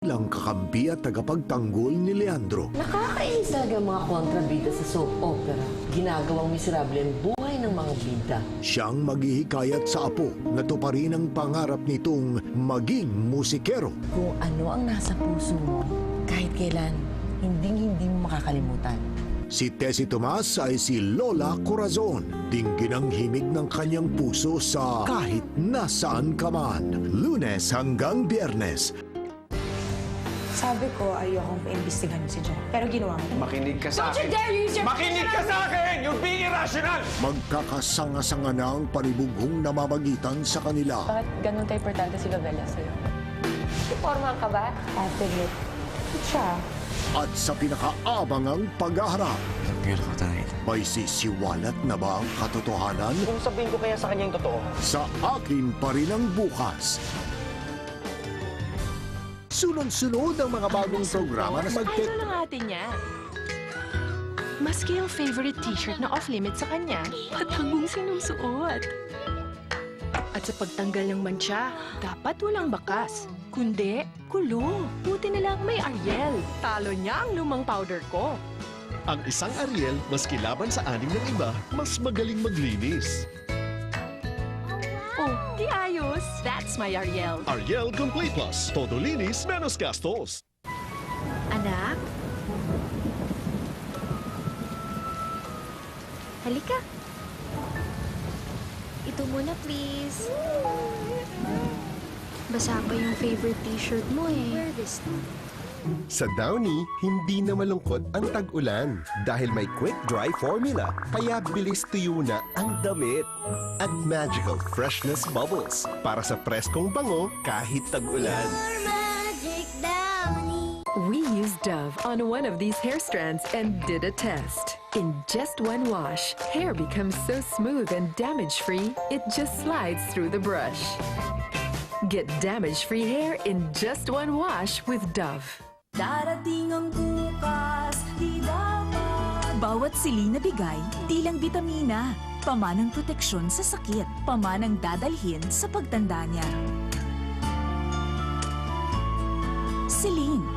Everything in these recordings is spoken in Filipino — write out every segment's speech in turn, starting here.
lang kakampi at tagapagtanggol ni Leandro. Nakakainis talaga ang mga kontrabida sa soap opera. Ginagawang miserable ang buhay ng mga bida. Siyang maghihikayat sa apo na tuparin ang pangarap nitong maging musikero. Kung ano ang nasa puso mo, kahit kailan, hindi mo makakalimutan. Si Tessie Tomas ay si Lola Corazon, dinggin ang himig ng kanyang puso sa kahit nasaan ka man. Lunes hanggang Biyernes. Sabi ko, ayokong imbestigahan si John. Pero ginawa mo. Makinig ka sa akin. Don't you dare use your... Makinig ka sa akin! You're being irrational! Magkakasanga-sanga na ang panibugong namamagitan sa kanila. Bakit ganun ka-importante si Lovella sa'yo? Ipormahan ka ba? Athlete. Siya. At sa pinakaabangang paghaharap, Beautiful tonight. may sisiwalat na ba ang katotohanan? Kung sabihin ko kaya sa kanya yung totoo. Sa akin pa rin ang bukas. Sunod-sunod ang mga bagong programa na Idol ang atin niya. Maski yung favorite t-shirt na off-limit sa kanya, patagong sinusuot. At sa pagtanggal ng mancha, dapat walang bakas. Kundi, kulong. Buti na lang may Ariel. Talo niya ang lumang powder ko. Ang isang Ariel, maski laban sa aning ng iba, mas magaling maglinis. Oh, di ayos. That's my Ariel. Ariel Complete Plus. Todo linis, menos gastos. Anak? Halika. Ito muna, please. Basa pa yung favorite t-shirt mo eh. Wear this now. Sa Downy, hindi na malungkot ang tag-ulan dahil may quick dry formula, kaya bilis tuyo na ang damit. At magical freshness bubbles para sa preskong bango kahit tag-ulan. We used Dove on one of these hair strands and did a test. In just one wash, hair becomes so smooth and damage-free, it just slides through the brush. Get damage-free hair in just one wash with Dove. Darating ang bukas, di dapat. Bawat sili na bigay, tilang bitamina. Pamanang proteksyon sa sakit. Pamanang dadalhin sa pagtanda niya. Celine.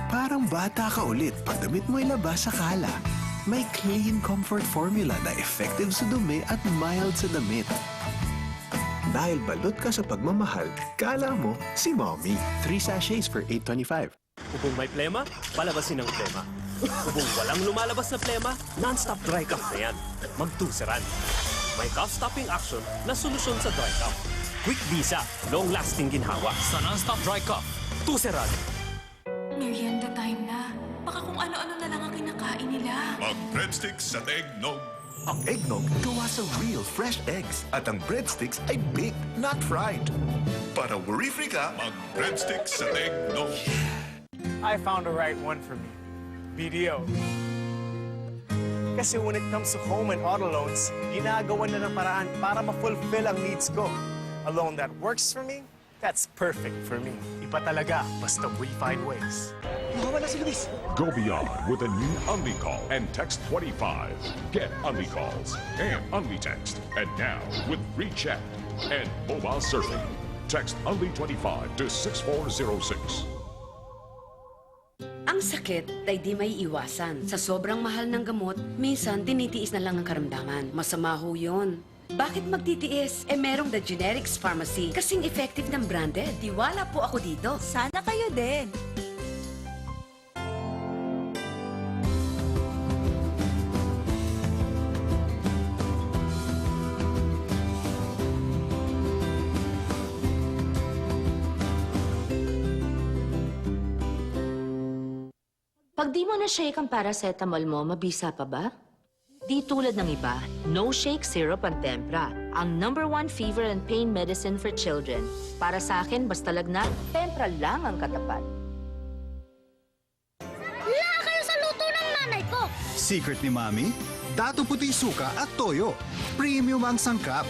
Parang bata ka ulit pag damit mo'y labas sa kala. May clean comfort formula na effective sa dumi at mild sa damit. Dahil balot ka sa pagmamahal, kala mo si Mommy. 3 sachets for $8.25. Kung may plema, palabasin ang plema. Kung walang lumalabas na plema, non-stop dry cough na yan. Magtuseran. May cough-stopping action na solusyon sa dry cough. Quick visa, long-lasting ginhawa. Sa non-stop dry cough, Tuseran. Merienda time na. Baka kung ano-ano na lang ang kinakain nila. Mag-breadsticks at eggnog. Ang eggnog gawa sa real fresh eggs at ang breadsticks ay baked, not fried. Para worry-free ka, mag-breadsticks at eggnog. I found the right one for me. BDO. Kasi when it comes to home and auto loans, ginagawa na ng paraan para ma-fulfill ang needs ko. A loan that works for me, that's perfect for me. Iba talaga, basta we find ways. Mawala si Luis. Go beyond with a new UnliCall and text 25. Get UnliCalls and UnliText. And now with free chat and mobile surfing. Text Unli25 to 6406. Ang sakit ay di may iwasan. Sa sobrang mahal ng gamot, minsan tinitiis na lang ang karamdaman. Masama ho yun. Bakit magtitiis? Merong The Generics Pharmacy. Kasing effective ng branded. Tiwala po ako dito. Sana kayo din. Pag di mo na-shake ang paracetamol mo, mabisa pa ba? Di tulad ng iba, no shake syrup ang Tempra. Ang #1 fever and pain medicine for children. Para sa akin, basta lagnat, Tempra lang ang katapat. Wala kayo sa luto ng nanay ko! Secret ni Mami? Dato puti suka at toyo. Premium ang sangkap.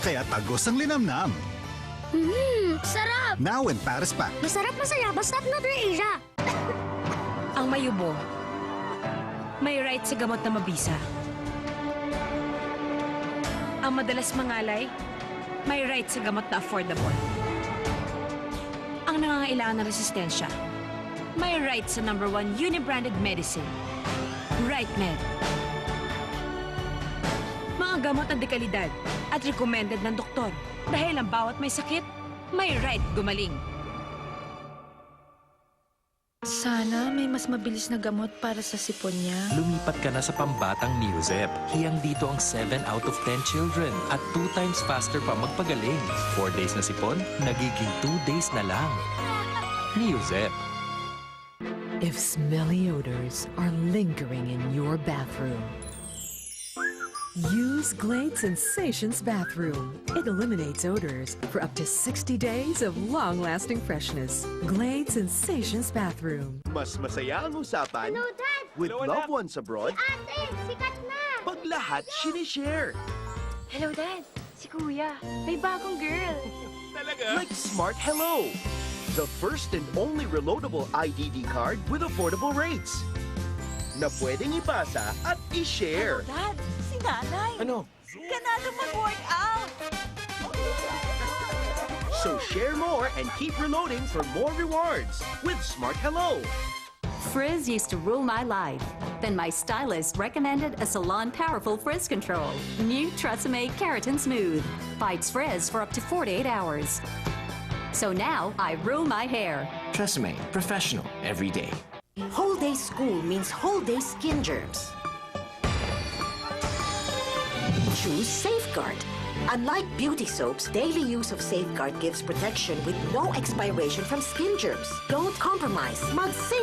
Kaya tagos ang linamnam. Sarap! Now in Paris Pack. Masarap masaya, basta't Nutri-Asia! Ang mayubo. May right sa gamot na mabisa. Ang madalas mangalay, may right sa gamot na affordable. ang nangangailangan ng resistensya. May right sa #1 uni-branded medicine. Right Med. Mga gamot na dekalidad at recommended ng doktor. Dahil ang bawat may sakit, may right gumaling. Sana may mas mabilis na gamot para sa sipon niya. Lumipat ka na sa pambatang Neozep. Hiyang dito ang 7 out of 10 children at 2 times faster pa magpagaling. 4 days na sipon, nagiging 2 days na lang. Neozep. If smelly odors are lingering in your bathroom, use Glade Sensations Bathroom. It eliminates odors for up to 60 days of long-lasting freshness. Glade Sensations Bathroom. Mas masaya ang usapan Hello, Dad! with loved ones abroad Ate, sikat na! pag lahat sinishare. Hello, Dad. Si Kuya. May bagong girl. Like Smart Hello, the first and only reloadable IDD card with affordable rates na pwedeng ipasa at i-share. Dad, si Nanay. Ano? Ganado mag-workout. So share more and keep reloading for more rewards with Smart Hello. Frizz used to rule my life. Then my stylist recommended a Salon Powerful Frizz Control. New Tresemme Keratin Smooth. Fights frizz for up to 48 hours. So now I rule my hair. Tresemme, professional every day. Whole day school means whole day skin germs. Choose Safeguard. Unlike beauty soaps, daily use of Safeguard gives protection with no expiration from skin germs. Don't compromise. Mag-safe.